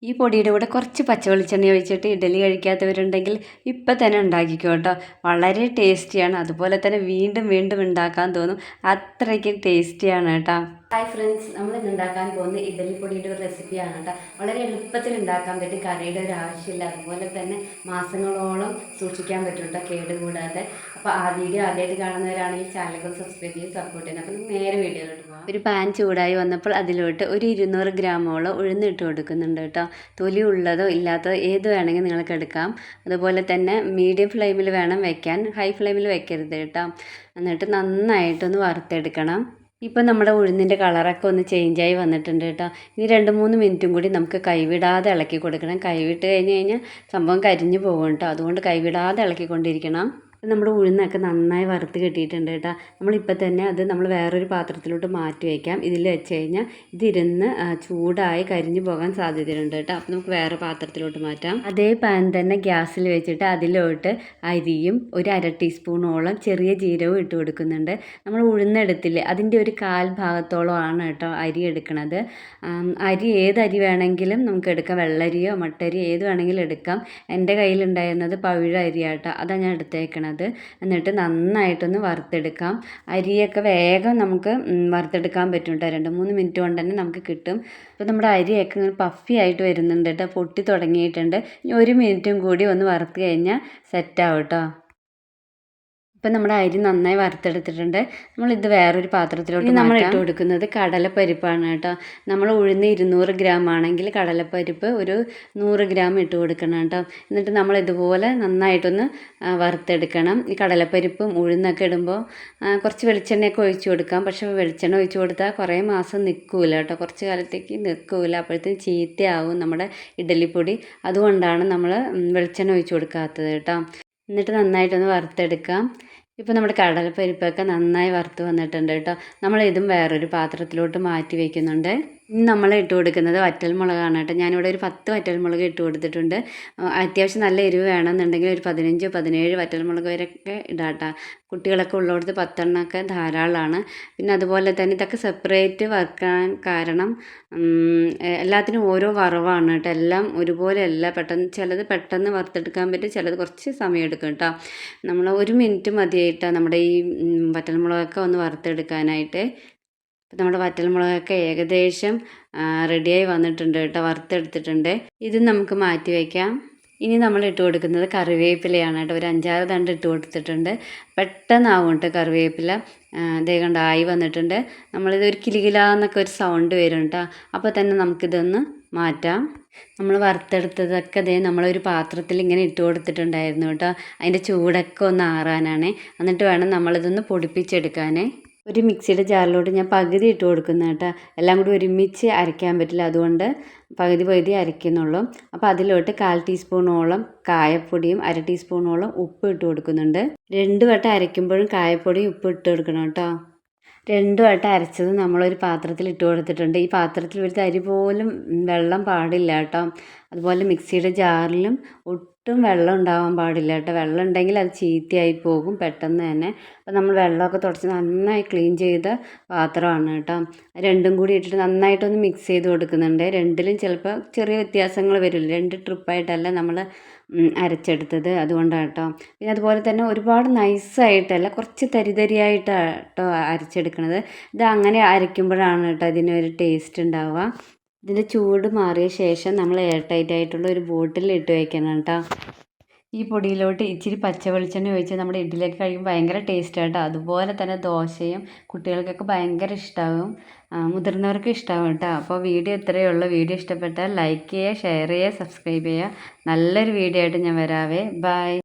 ഈ പൊടിയുടെ കൂടെ കുറച്ച് പച്ച വെളിച്ചെണ്ണ ഒഴിച്ചിട്ട് ഇഡ്ഡലി കഴിക്കാത്തവരുണ്ടെങ്കിൽ ഇപ്പം തന്നെ ഉണ്ടാക്കിക്കോ കേട്ടോ. വളരെ ടേസ്റ്റിയാണ്. അതുപോലെ തന്നെ വീണ്ടും വീണ്ടും ഉണ്ടാക്കാൻ തോന്നും. അത്രയ്ക്ക് ടേസ്റ്റിയാണ് കേട്ടോ. ഹായ് ഫ്രണ്ട്സ്, നമ്മൾ ഇന്ന് ഉണ്ടാക്കാൻ പോകുന്നത് ഇഡ്ഡലിപ്പൊടിയുടെ ഒരു റെസിപ്പിയാണ് കേട്ടോ. വളരെ എളുപ്പത്തിൽ ഉണ്ടാക്കാൻ പറ്റും. കറിയുടെ ഒരു ആവശ്യമില്ല. അതുപോലെ തന്നെ മാസങ്ങളോളം സൂക്ഷിക്കാൻ പറ്റും കേട്ടോ, കേടുകൂടാതെ. അപ്പോൾ ആ വീഡിയോ ആദ്യമായിട്ട് കാണുന്നവരാണെങ്കിൽ ചാനൽ സബ്സ്ക്രൈബ് ചെയ്ത് സപ്പോർട്ട് ചെയ്യണം. അപ്പോൾ നേരെ വീഡിയോയിലോട്ട് പോകാം. ഒരു പാൻ ചൂടായി വന്നപ്പോൾ അതിലോട്ട് ഒരു 200 ഗ്രാമോളം ഉഴുന്നിട്ട് കൊടുക്കുന്നുണ്ട് കേട്ടോ. തൊലി ഉള്ളതോ ഇല്ലാത്തതോ ഏത് വേണമെങ്കിൽ നിങ്ങൾക്ക് എടുക്കാം. അതുപോലെ തന്നെ മീഡിയം ഫ്ലെയിമിൽ വേണം വെക്കാൻ, ഹൈ ഫ്ലെയിമിൽ വെക്കരുത് കേട്ടോ. എന്നിട്ട് നന്നായിട്ടൊന്ന് വറുത്തെടുക്കണം. ഇപ്പം നമ്മുടെ ഉഴുന്നിൻ്റെ കളറൊക്കെ ഒന്ന് ചേഞ്ചായി വന്നിട്ടുണ്ട് കേട്ടോ. ഇനി 2-3 മിനിറ്റും കൂടി നമുക്ക് കൈവിടാതെ ഇളക്കി കൊടുക്കണം. കൈവിട്ട് കഴിഞ്ഞ് സംഭവം കരിഞ്ഞു പോകും കേട്ടോ. അതുകൊണ്ട് കൈവിടാതെ ഇളക്കിക്കൊണ്ടിരിക്കണം. നമ്മുടെ ഉഴുന്നൊക്കെ നന്നായി വറുത്ത് കിട്ടിയിട്ടുണ്ട് കേട്ടോ. നമ്മളിപ്പോൾ തന്നെ അത് നമ്മൾ വേറൊരു പാത്രത്തിലോട്ട് മാറ്റി വയ്ക്കാം. ഇതിൽ വെച്ച് കഴിഞ്ഞാൽ ഇതിരുന്ന് ചൂടായി കരിഞ്ഞു പോകാൻ സാധ്യതയുണ്ട് കേട്ടോ. അപ്പോൾ നമുക്ക് വേറെ പാത്രത്തിലോട്ട് മാറ്റാം. അതേ പാൻ തന്നെ ഗ്യാസിൽ വെച്ചിട്ട് അതിലോട്ട് അരിയും ഒരു 1/2 ടീസ്പൂണോളം ചെറിയ ജീരകവും ഇട്ട് കൊടുക്കുന്നുണ്ട്. നമ്മൾ ഉഴുന്നെടുത്തില്ലേ, അതിൻ്റെ ഒരു 1/4 ഭാഗത്തോളമാണ് കേട്ടോ അരി എടുക്കണത്. അരി ഏത് അരി വേണമെങ്കിലും നമുക്ക് എടുക്കാം. വെള്ളരിയോ മട്ടരിയോ ഏത് വേണമെങ്കിലും എടുക്കാം. എൻ്റെ കയ്യിലുണ്ടായിരുന്നത് പവിഴ അരിയാട്ടോ, അതാണ് ഞാൻ എടുത്തേക്കണത്. എന്നിട്ട് നന്നായിട്ടൊന്ന് വറുത്തെടുക്കാം. അരിയൊക്കെ വേഗം നമുക്ക് വറുത്തെടുക്കാൻ പറ്റും കേട്ടോ. 2-3 മിനിറ്റ് കൊണ്ട് തന്നെ നമുക്ക് കിട്ടും. അപ്പോൾ നമ്മുടെ അരിയൊക്കെ ഇങ്ങനെ പഫി ആയിട്ട് വരുന്നുണ്ട് കേട്ടോ, പൊട്ടി തുടങ്ങിയിട്ടുണ്ട്. ഇനി 1 മിനിറ്റും കൂടി ഒന്ന് വറുത്ത് കഴിഞ്ഞാൽ സെറ്റാവും കേട്ടോ. ഇപ്പം നമ്മുടെ അരി നന്നായി വറുത്തെടുത്തിട്ടുണ്ട്. നമ്മളിത് വേറൊരു പാത്രത്തിലോട്ട് നമ്മൾ ഇട്ട് കൊടുക്കുന്നത് കടലപ്പരിപ്പാണ് കേട്ടോ. നമ്മൾ ഉഴുന്ന് 200 ഗ്രാം ആണെങ്കിൽ കടലപ്പരിപ്പ് ഒരു 100 ഗ്രാം ഇട്ട് കൊടുക്കണം കേട്ടോ. എന്നിട്ട് നമ്മൾ ഇതുപോലെ നന്നായിട്ടൊന്ന് വറുത്തെടുക്കണം. ഈ കടലപ്പരിപ്പും ഉഴുന്നൊക്കെ ഇടുമ്പോൾ കുറച്ച് വെളിച്ചെണ്ണയൊക്കെ ഒഴിച്ചു കൊടുക്കാം. പക്ഷേ വെളിച്ചെണ്ണ ഒഴിച്ചു കൊടുത്താൽ കുറേ മാസം നിൽക്കില്ല കേട്ടോ, കുറച്ച് കാലത്തേക്ക് നിൽക്കില്ല. അപ്പോഴത്തേക്കും ചീത്തയാവും നമ്മുടെ ഇഡ്ഡലിപ്പൊടി. അതുകൊണ്ടാണ് നമ്മൾ വെളിച്ചെണ്ണ ഒഴിച്ചു കൊടുക്കാത്തത് കേട്ടോ. എന്നിട്ട് നന്നായിട്ടൊന്ന് വറുത്തെടുക്കാം. ഇപ്പോൾ നമ്മുടെ കടലപ്പരിപ്പൊക്കെ നന്നായി വറുത്ത് വന്നിട്ടുണ്ട് കേട്ടോ. നമ്മളിതും വേറൊരു പാത്രത്തിലോട്ട് മാറ്റി വയ്ക്കുന്നുണ്ട്. ഇനി നമ്മൾ ഇട്ട് കൊടുക്കുന്നത് വറ്റൽമുളകാണ് കേട്ടോ. ഞാനിവിടെ ഒരു 10 വറ്റൽമുളക് ഇട്ട് കൊടുത്തിട്ടുണ്ട്. അത്യാവശ്യം നല്ല എരിവ് വേണമെന്നുണ്ടെങ്കിൽ ഒരു 15-17 വറ്റൽമുളക് വരെയൊക്കെ ഇടാം കേട്ടോ. കുട്ടികളൊക്കെ ഉള്ളിടത്ത് 10 എണ്ണമൊക്കെ ധാരാളമാണ്. പിന്നെ അതുപോലെ തന്നെ ഇതൊക്കെ സെപ്പറേറ്റ് വറുക്കാൻ കാരണം എല്ലാത്തിനും ഓരോ വറവാണ് കേട്ടോ. എല്ലാം ഒരുപോലെയല്ല. ചിലത് പെട്ടെന്ന് വറുത്തെടുക്കാൻ പറ്റും, ചിലത് കുറച്ച് സമയം എടുക്കും കേട്ടോ. നമ്മൾ 1 മിനിറ്റ് മതിയായിട്ടാണ് നമ്മുടെ ഈ വറ്റൽമുളകൊക്കെ ഒന്ന് വറുത്തെടുക്കാനായിട്ട്. അപ്പോൾ നമ്മുടെ വറ്റൽമുളകൊക്കെ ഏകദേശം റെഡിയായി വന്നിട്ടുണ്ട് കേട്ടോ, വറുത്തെടുത്തിട്ടുണ്ട്. ഇത് നമുക്ക് മാറ്റി വയ്ക്കാം. ഇനി നമ്മൾ ഇട്ട് കൊടുക്കുന്നത് കറിവേപ്പിലയാണ് കേട്ടോ. ഒരു 5-6 തണ്ട് ഇട്ട് കൊടുത്തിട്ടുണ്ട്. പെട്ടെന്നാവും കേട്ടോ കറിവേപ്പില. ദേ കണ്ട ആയി വന്നിട്ടുണ്ട്. നമ്മളിത് ഒരു കിലുകിലാന്നൊക്കെ ഒരു സൗണ്ട് വരും കേട്ടോ. അപ്പോൾ തന്നെ നമുക്കിതൊന്ന് മാറ്റാം. നമ്മൾ വറുത്തെടുത്തതൊക്കെ ദേ നമ്മളൊരു പാത്രത്തിൽ ഇങ്ങനെ ഇട്ട് കൊടുത്തിട്ടുണ്ടായിരുന്നു കേട്ടോ. അതിൻ്റെ ചൂടൊക്കെ ഒന്ന് ആറാനാണ്. എന്നിട്ട് വേണം നമ്മളിതൊന്ന് പൊടിപ്പിച്ചെടുക്കാനേ. ഒരു മിക്സിയുടെ ജാറിലോട്ട് ഞാൻ പകുതി ഇട്ട് കൊടുക്കുന്ന കേട്ടോ. എല്ലാം കൂടി ഒരുമിച്ച് അരയ്ക്കാൻ പറ്റില്ല, അതുകൊണ്ട് പകുതി അരയ്ക്കുന്നുള്ളൂ. അപ്പോൾ അതിലോട്ട് 1/4 ടീസ്പൂണോളം കായപ്പൊടിയും 1/2 ടീസ്പൂണോളം ഉപ്പ് ഇട്ട് കൊടുക്കുന്നുണ്ട്. 2 വട്ടം അരയ്ക്കുമ്പോഴും കായപ്പൊടിയും ഉപ്പ് ഇട്ട് കൊടുക്കണം കേട്ടോ. 2 വട്ടം അരച്ചത് നമ്മളൊരു പാത്രത്തിൽ ഇട്ട് കൊടുത്തിട്ടുണ്ട്. ഈ പാത്രത്തിൽ ഒരു തരി പോലും വെള്ളം പാടില്ല കേട്ടോ. അതുപോലെ മിക്സിയുടെ ജാറിലും ഒട്ടും വെള്ളം ഉണ്ടാവാൻ പാടില്ല കേട്ടോ. വെള്ളം ഉണ്ടെങ്കിൽ അത് ചീത്തയായി പോകും പെട്ടെന്ന് തന്നെ. അപ്പോൾ നമ്മൾ വെള്ളമൊക്കെ തുടച്ച് നന്നായി ക്ലീൻ ചെയ്ത പാത്രമാണ് കേട്ടോ. രണ്ടും കൂടി ഇട്ടിട്ട് നന്നായിട്ടൊന്ന് മിക്സ് ചെയ്ത് കൊടുക്കുന്നുണ്ട്. രണ്ടിലും ചിലപ്പോൾ ചെറിയ വ്യത്യാസങ്ങൾ വരില്ല. 2 ട്രിപ്പായിട്ടല്ല നമ്മൾ അരച്ചെടുത്തത്, അതുകൊണ്ടാണ് കേട്ടോ. പിന്നെ അതുപോലെ തന്നെ ഒരുപാട് നൈസായിട്ടല്ല, കുറച്ച് തരിതരിയായിട്ടാണ് കേട്ടോ അരച്ചെടുക്കുന്നത്. ഇത് അങ്ങനെ അരയ്ക്കുമ്പോഴാണ് കേട്ടോ ഇതിനൊരു ടേസ്റ്റ് ഉണ്ടാവുക. ഇതിൻ്റെ ചൂട് മാറിയ ശേഷം നമ്മൾ എയർ ടൈറ്റ് ആയിട്ടുള്ള ഒരു ബോട്ടിലിൽ ഇട്ട് വയ്ക്കണം കേട്ടോ. ഈ പൊടിയിലോട്ട് ഇച്ചിരി പച്ച വെളിച്ചെണ്ണ ഒഴിച്ച് നമ്മുടെ ഇഡ്ഡലിയൊക്കെ കഴിയുമ്പോൾ ഭയങ്കര ടേസ്റ്റാണ് കേട്ടോ. അതുപോലെ തന്നെ ദോശയും കുട്ടികൾക്കൊക്കെ ഭയങ്കര ഇഷ്ടമാകും, മുതിർന്നവർക്ക് ഇഷ്ടമാകും കേട്ടോ. അപ്പോൾ വീഡിയോ ഇത്രയേ ഉള്ളൂ. വീഡിയോ ഇഷ്ടപ്പെട്ടാൽ ലൈക്ക് ചെയ്യുക, ഷെയർ ചെയ്യുക, സബ്സ്ക്രൈബ് ചെയ്യുക. നല്ലൊരു വീഡിയോ ആയിട്ട് ഞാൻ വരാവേ. ബൈ.